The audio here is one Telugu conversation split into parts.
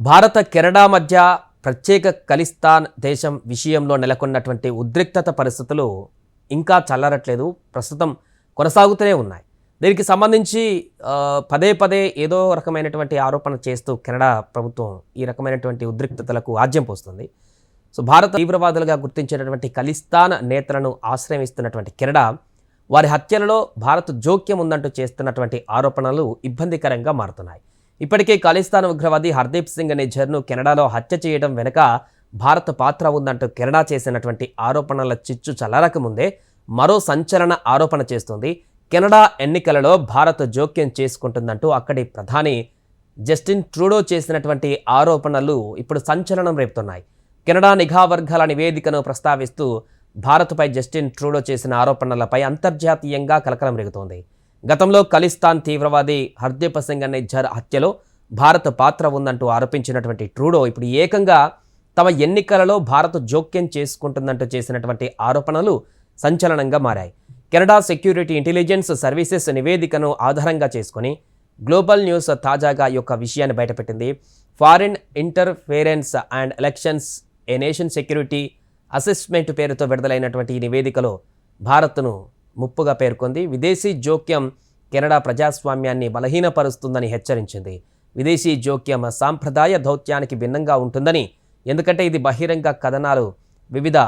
భారత కెనడా మధ్య ప్రత్యేక ఖలిస్తాన్ దేశం విషయంలో నెలకొన్నటువంటి ఉద్రిక్తత పరిస్థితులు ఇంకా చల్లారట్లేదు. ప్రస్తుతం కొనసాగుతూనే ఉన్నాయి. దీనికి సంబంధించి పదే పదే ఏదో రకమైనటువంటి ఆరోపణ చేస్తూ కెనడా ప్రభుత్వం ఈ రకమైనటువంటి ఉద్రిక్తతలకు ఆజ్యం పోస్తుంది. సో భారత తీవ్రవాదులుగా గుర్తించినటువంటి ఖలిస్తాన్ నేతలను ఆశ్రయిస్తున్నటువంటి కెనడా వారి హత్యలలో భారత్ జోక్యం ఉందంటూ చేస్తున్నటువంటి ఆరోపణలు ఇబ్బందికరంగా మారుతున్నాయి. ఇప్పటికే ఖలిస్తాన్ ఉగ్రవాది హర్దీప్ సింగ్ నిజ్జర్ను కెనడాలో హత్య చేయడం వెనుక భారత పాత్ర ఉందంటూ కెనడా చేసినటువంటి ఆరోపణల చిచ్చు చల్లారకముందే మరో సంచలన ఆరోపణ చేస్తుంది. కెనడా ఎన్నికలలో భారత్ జోక్యం చేసుకుంటుందంటూ అక్కడి ప్రధాని జస్టిన్ ట్రూడో చేసినటువంటి ఆరోపణలు ఇప్పుడు సంచలనం రేపుతున్నాయి. కెనడా నిఘా వర్గాల నివేదికను ప్రస్తావిస్తూ భారత్పై జస్టిన్ ట్రూడో చేసిన ఆరోపణలపై అంతర్జాతీయంగా కలకలం రేగుతోంది. గతంలో ఖలిస్తాన్ తీవ్రవాది హర్దీప్ సింగ్ నిజ్జర్ హత్యలో భారత పాత్ర ఉందంటూ ఆరోపించినటువంటి ట్రూడో ఇప్పుడు ఏకంగా తమ ఎన్నికలలో భారత్ జోక్యం చేసుకుంటుందంటూ చేసినటువంటి ఆరోపణలు సంచలనంగా మారాయి. కెనడా సెక్యూరిటీ ఇంటెలిజెన్స్ సర్వీసెస్ నివేదికను ఆధారంగా చేసుకుని గ్లోబల్ న్యూస్ తాజాగా ఈ యొక్క విషయాన్ని బయటపెట్టింది. Foreign interference and elections a nation security assessment పేరుతో విడుదలైనటువంటి ఈ నివేదికలో భారత్ను ముప్పుగా పేర్కొంది. విదేశీ జోక్యం కెనడా ప్రజాస్వామ్యాన్ని బలహీనపరుస్తుందని హెచ్చరించింది. విదేశీ జోక్యం సాంప్రదాయ దౌత్యానికి భిన్నంగా ఉంటుందని, ఎందుకంటే ఇది బహిరంగ కథనాలు వివిధ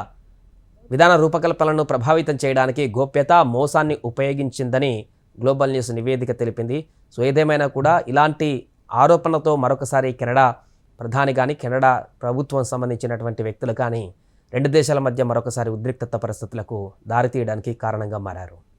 విధాన రూపకల్పనలను ప్రభావితం చేయడానికి గోప్యత మోసాన్ని ఉపయోగించిందని గ్లోబల్ న్యూస్ నివేదిక తెలిపింది. సో ఏదేమైనా కూడా ఇలాంటి ఆరోపణలతో మరొకసారి కెనడా ప్రధాని కానీ కెనడా ప్రభుత్వం సంబంధించినటువంటి వ్యక్తులు కానీ రెండు దేశాల మధ్య మరొకసారి ఉద్రిక్తత పరిస్థితులకు దారితీయడానికి కారణంగా మారారు.